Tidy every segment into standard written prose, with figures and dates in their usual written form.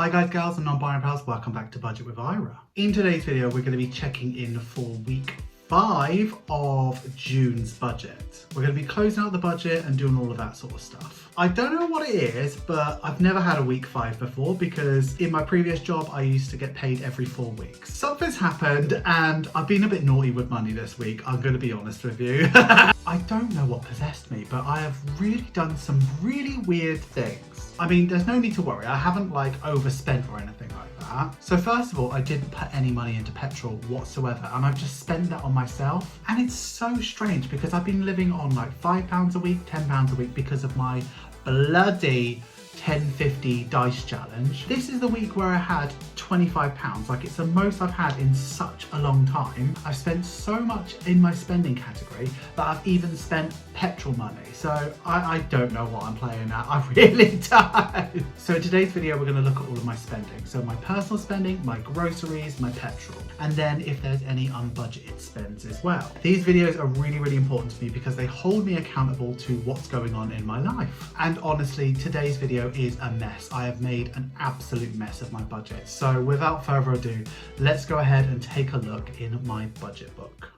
Hi guys, gals and non-binary pals, welcome back to Budget with Ira. In today's video, we're going to be checking in for week 5 of June's budget. We're going to be closing out the budget and doing all of that sort of stuff. I don't know what it is, but I've never had a week 5 before because in my previous job, I used to get paid every 4 weeks. Something's happened and I've been a bit naughty with money this week, I'm going to be honest with you. I don't know what possessed me, but I have really done some really weird things. I mean, there's no need to worry. I haven't overspent or anything like that. So first of all, I didn't put any money into petrol whatsoever, and I've just spent that on myself. And it's so strange because I've been living on £5 a week, £10 a week because of my bloody 10.50 dice challenge. This is the week where I had £25. It's the most I've had in such a long time. I've spent so much in my spending category that I've even spent petrol money. So I don't know what I'm playing at. I really don't. So in today's video, we're going to look at all of my spending. So my personal spending, my groceries, my petrol, and then if there's any unbudgeted spends as well. These videos are really, really important to me because they hold me accountable to what's going on in my life. And honestly, today's video is a mess. I have made an absolute mess of my budget. So without further ado, let's go ahead and take a look in my budget book.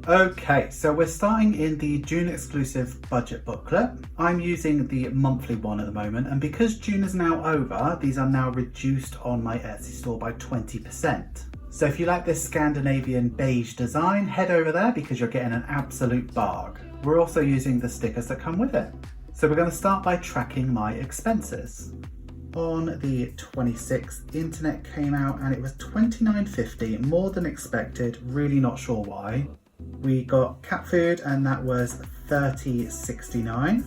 Okay, so we're starting in the June exclusive budget booklet. I'm using the monthly one at the moment, and because June is now over, these are now reduced on my Etsy store by 20%. So if you like this Scandinavian beige design, head over there because you're getting an absolute bargain. We're also using the stickers that come with it. So we're going to start by tracking my expenses. On the 26th, internet came out and it was $29.50, more than expected, really not sure why. We got cat food and that was $30.69.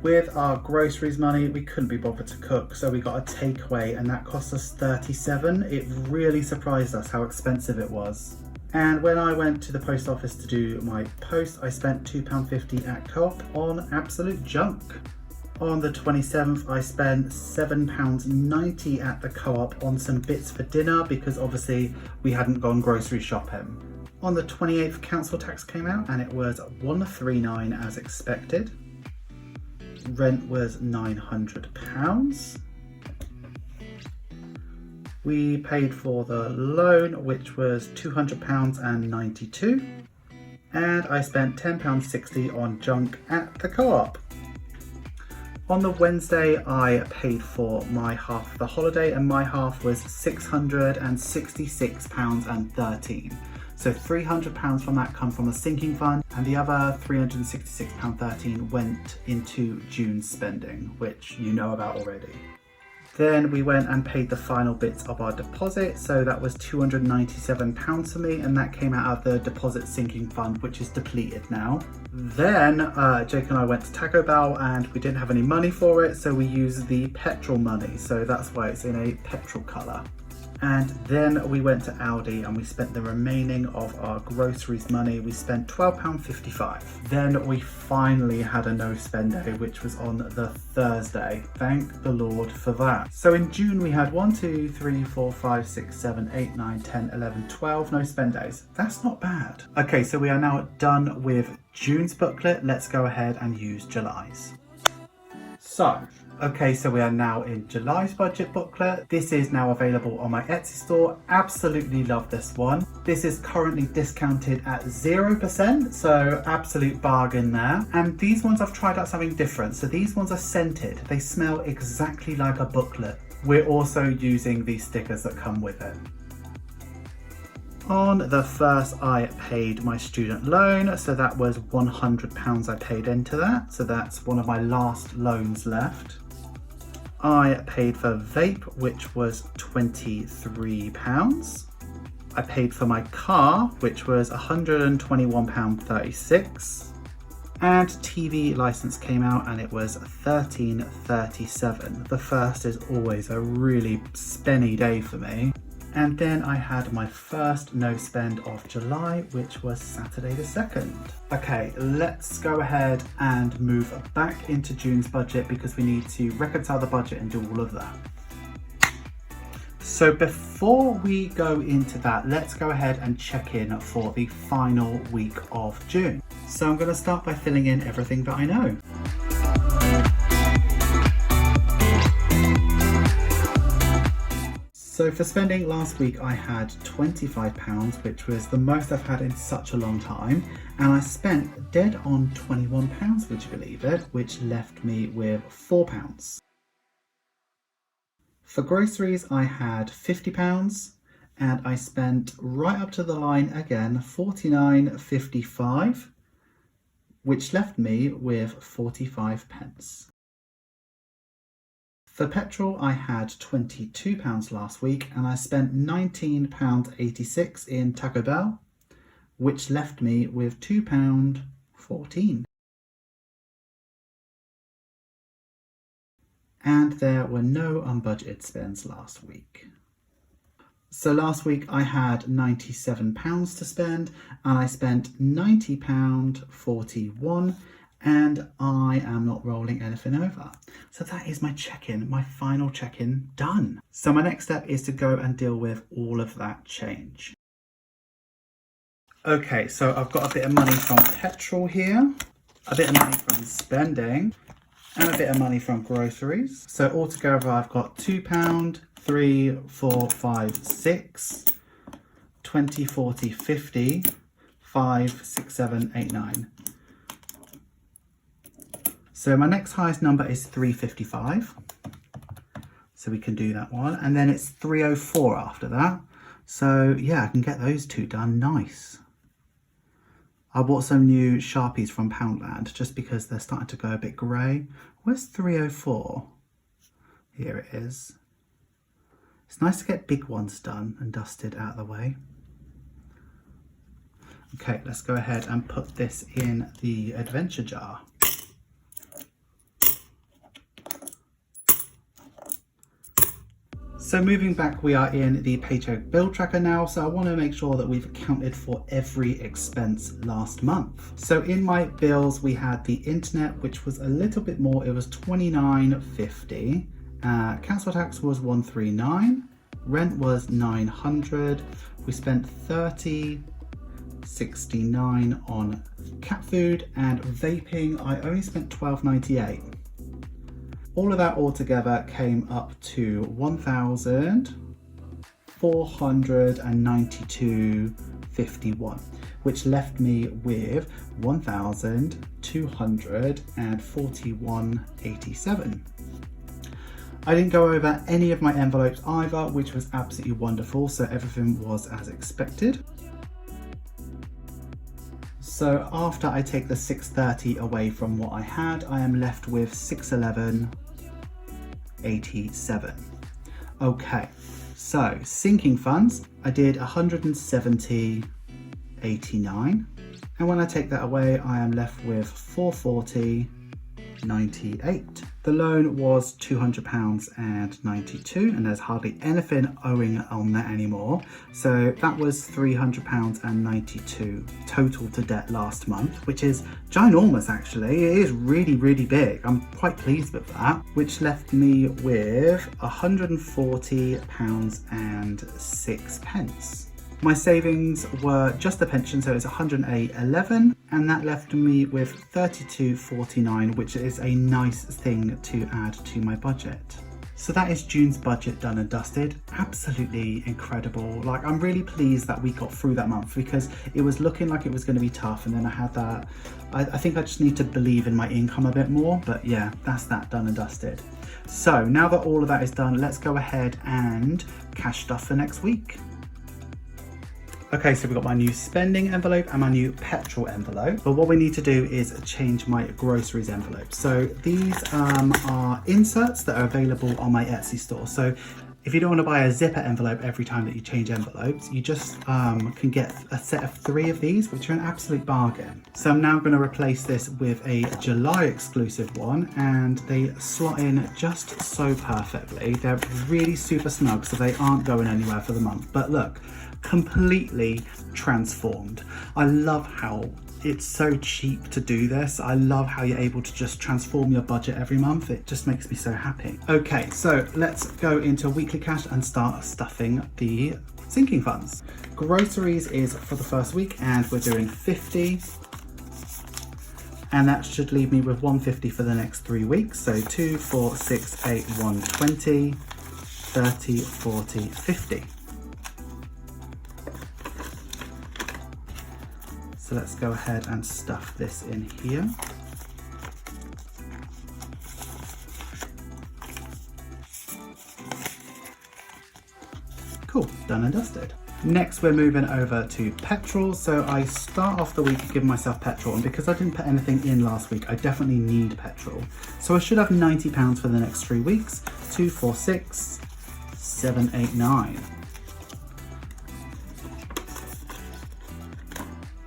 With our groceries money, we couldn't be bothered to cook, so we got a takeaway and that cost us $37. It really surprised us how expensive it was. And when I went to the post office to do my post, I spent £2.50 at Co-op on absolute junk. On the 27th, I spent £7.90 at the Co-op on some bits for dinner because obviously we hadn't gone grocery shopping. On the 28th, council tax came out and it was $139 as expected. Rent was £900. We paid for the loan, which was £200 and 92. And I spent £10.60 on junk at the Co-op. On the Wednesday, I paid for my half of the holiday and my half was £666 and 13. So £300 from that come from a sinking fund and the other £366 13 went into June's spending, which you know about already. Then we went and paid the final bits of our deposit, so that was £297 for me, and that came out of the deposit sinking fund, which is depleted now. Then Jake and I went to Taco Bell and we didn't have any money for it, so we used the petrol money, so that's why it's in a petrol colour. And then we went to Aldi and we spent the remaining of our groceries money. We spent £12.55. Then we finally had a no spend day, which was on the Thursday. Thank the Lord for that. So in June we had 1, 2, 3, 4, 5, 6, 7, 8, 9, 10, 11, 12 no spend days. That's not bad. Okay, so we are now done with June's booklet. Let's go ahead and use July's. Okay, so we are now in July's budget booklet. This is now available on my Etsy store. Absolutely love this one. This is currently discounted at 0%, so absolute bargain there. And these ones I've tried out something different. So these ones are scented. They smell exactly like a booklet. We're also using these stickers that come with it. On the 1st, I paid my student loan, so that was £100 I paid into that. So that's one of my last loans left. I paid for vape, which was £23. I paid for my car, which was £121.36. And TV license came out and it was £13.37. The 1st is always a really spenny day for me. And then I had my first no spend of July, which was Saturday the 2nd. Okay, let's go ahead and move back into June's budget because we need to reconcile the budget and do all of that. So before we go into that, let's go ahead and check in for the final week of June. So I'm going to start by filling in everything that I know. So for spending last week, I had £25, which was the most I've had in such a long time. And I spent dead on £21, would you believe it, which left me with £4. For groceries, I had £50 and I spent right up to the line again, £49.55, which left me with 45p. For petrol, I had £22 last week and I spent £19.86 in Taco Bell, which left me with £2.14. And there were no unbudgeted spends last week. So last week I had £97 to spend and I spent £90.41. And I am not rolling anything over. So that is my check-in, my final check-in done. So my next step is to go and deal with all of that change. Okay, so I've got a bit of money from petrol here, a bit of money from spending, and a bit of money from groceries. So altogether I've got £2, 3, 4, 5, 6, 20, 40, 50, 5, 6, 7, 8, 9. So my next highest number is 355. So we can do that one. And then it's 304 after that. So yeah, I can get those two done. Nice. I bought some new Sharpies from Poundland just because they're starting to go a bit grey. Where's 304? Here it is. It's nice to get big ones done and dusted out of the way. Okay, let's go ahead and put this in the adventure jar. So moving back, we are in the paycheck bill tracker now. So I want to make sure that we've accounted for every expense last month. So in my bills, we had the internet, which was a little bit more. It was £29.50. Council tax was £139. Rent was £900. We spent £30.69 on cat food, and vaping, I only spent £12.98. All of that altogether came up to £1,492.51, which left me with £1,241.87. I didn't go over any of my envelopes either, which was absolutely wonderful, so everything was as expected. So after I take the £630 away from what I had, I am left with £611.87. Okay, so sinking funds, I did £170.89, and when I take that away, I am left with £440.98. The loan was £200.92, and there's hardly anything owing on that anymore. So that was £300.92 total to debt last month, which is ginormous actually. It is really, really big. I'm quite pleased with that, which left me with £140.06. My savings were just the pension, so it's 108.11, and that left me with 32.49, which is a nice thing to add to my budget. So that is June's budget done and dusted. Absolutely incredible. Like, I'm really pleased that we got through that month, because it was looking like it was going to be tough, and then I had that. I think I just need to believe in my income a bit more, but yeah, that's that done and dusted. So now that all of that is done, let's go ahead and cash stuff for next week. Okay, so we've got my new spending envelope and my new petrol envelope. But what we need to do is change my groceries envelope. So these are inserts that are available on my Etsy store. So if you don't want to buy a zipper envelope every time that you change envelopes, you just can get a set of 3 of these, which are an absolute bargain. So I'm now going to replace this with a July exclusive one, and they slot in just so perfectly. They're really super snug, so they aren't going anywhere for the month. But look, completely transformed. I love how it's so cheap to do this. I love how you're able to just transform your budget every month. It just makes me so happy. Okay, so let's go into weekly cash and start stuffing the sinking funds. Groceries is for the first week, and we're doing 50. And that should leave me with 150 for the next 3 weeks. So 2, 4, 6, 8, 120. 30, 40, 50. So let's go ahead and stuff this in here. Cool, done and dusted. Next we're moving over to petrol. So I start off the week giving myself petrol, and because I didn't put anything in last week, I definitely need petrol. So I should have £90 for the next 3 weeks. 2, 4, 6, 7, 8, 9.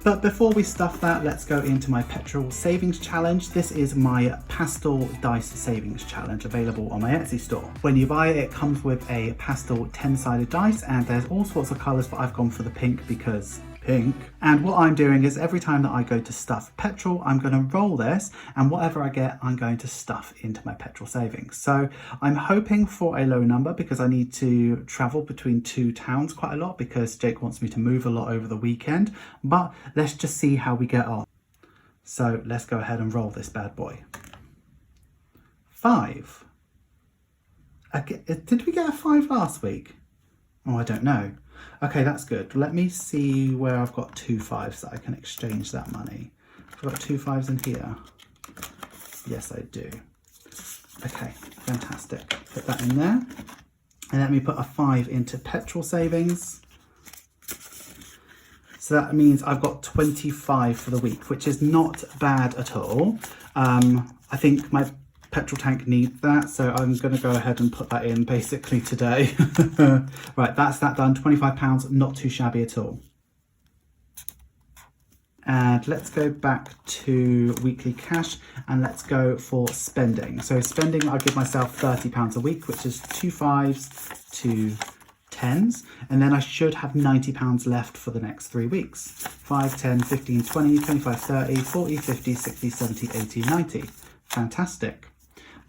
But before we stuff that, let's go into my petrol savings challenge. This is my pastel dice savings challenge, available on my Etsy store. When you buy it, it comes with a pastel 10-sided dice, and there's all sorts of colors, but I've gone for the pink because pink. And what I'm doing is every time that I go to stuff petrol, I'm going to roll this, and whatever I get, I'm going to stuff into my petrol savings. So I'm hoping for a low number because I need to travel between 2 towns quite a lot because Jake wants me to move a lot over the weekend. But let's just see how we get on. So let's go ahead and roll this bad boy. 5. Okay, did we get a 5 last week? Oh, I don't know. Okay, that's good. Let me see where I've got 2 5s that I can exchange that money. I've got 2 5s in here. Yes, I do. Okay, fantastic. Put that in there. And let me put a 5 into petrol savings. So that means I've got 25 for the week, which is not bad at all. I think my petrol tank needs that, so I'm going to go ahead and put that in basically today. Right, that's that done. £25, not too shabby at all. And let's go back to weekly cash and let's go for spending. So spending, I'll give myself £30 a week, which is 2 5s, 2 10s, and then I should have £90 left for the next 3 weeks. 5, 10, 15, 20, 25, 30, 40, 50, 60, 70, 80, 90. Fantastic.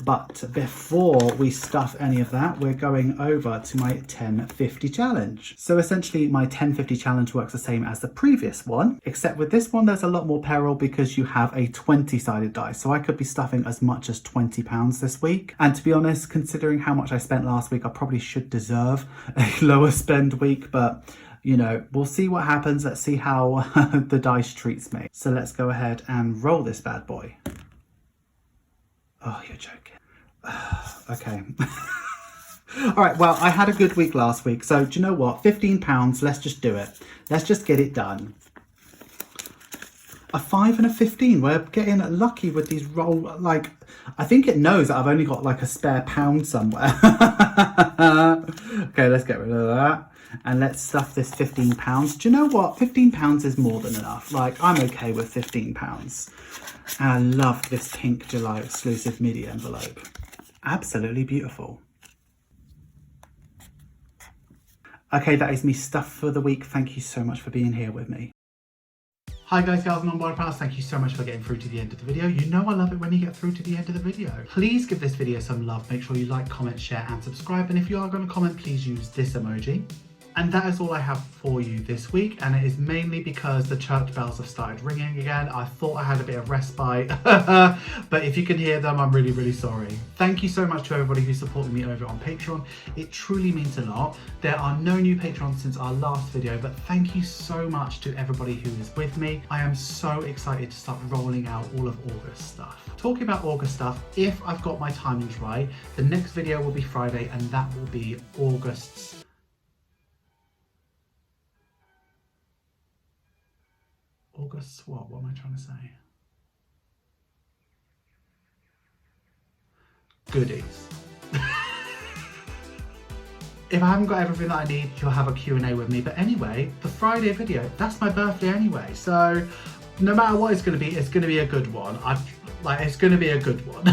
But before we stuff any of that, we're going over to my 10-50 challenge. So essentially my 10-50 challenge works the same as the previous one, except with this one there's a lot more peril because you have a 20-sided dice. So I could be stuffing as much as £20 this week. And to be honest, considering how much I spent last week, I probably should deserve a lower spend week, but you know, we'll see what happens. Let's see how the dice treats me. So let's go ahead and roll this bad boy. Oh, you're joking. Okay. All right, well, I had a good week last week, so do you know what? £15, let's just do it. Let's just get it done. A 5 and a 15. We're getting lucky with these roll. Like, I think it knows that I've only got like a spare £1 somewhere. Okay, let's get rid of that. And let's stuff this £15. Do you know what? £15 is more than enough. Like, I'm okay with £15. And I love this pink July exclusive midi envelope. Absolutely beautiful. Okay, that is me stuffed for the week. Thank you so much for being here with me. Hi guys, gals and non-binary pals, thank you so much for getting through to the end of the video. You know I love it when you get through to the end of the video. Please give this video some love. Make sure you like, comment, share and subscribe. And if you are going to comment, please use this emoji. And that is all I have for you this week, and it is mainly because the church bells have started ringing again. I thought I had a bit of respite, but if you can hear them, I'm really, really sorry. Thank you so much to everybody who supported me over on Patreon. It truly means a lot. There are no new patrons since our last video, but thank you so much to everybody who is with me. I am so excited to start rolling out all of August stuff. Talking about August stuff, if I've got my timings right, the next video will be Friday, and that will be August's what? What am I trying to say? Goodies. If I haven't got everything that I need, you'll have a Q&A with me. But anyway, the Friday video, that's my birthday anyway. So no matter what it's going to be a good one. It's going to be a good one.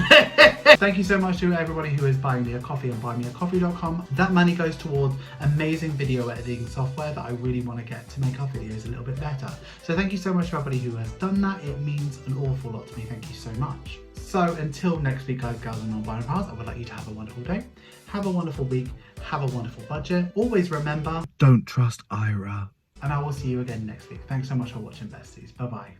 Thank you so much to everybody who is buying me a coffee on buymeacoffee.com. That money goes towards amazing video editing software that I really want to get to make our videos a little bit better. So thank you so much to everybody who has done that. It means an awful lot to me. Thank you so much. So until next week, guys, gals and non-binary pals, I would like you to have a wonderful day. Have a wonderful week. Have a wonderful budget. Always remember, don't trust Ira. And I will see you again next week. Thanks so much for watching, besties. Bye-bye.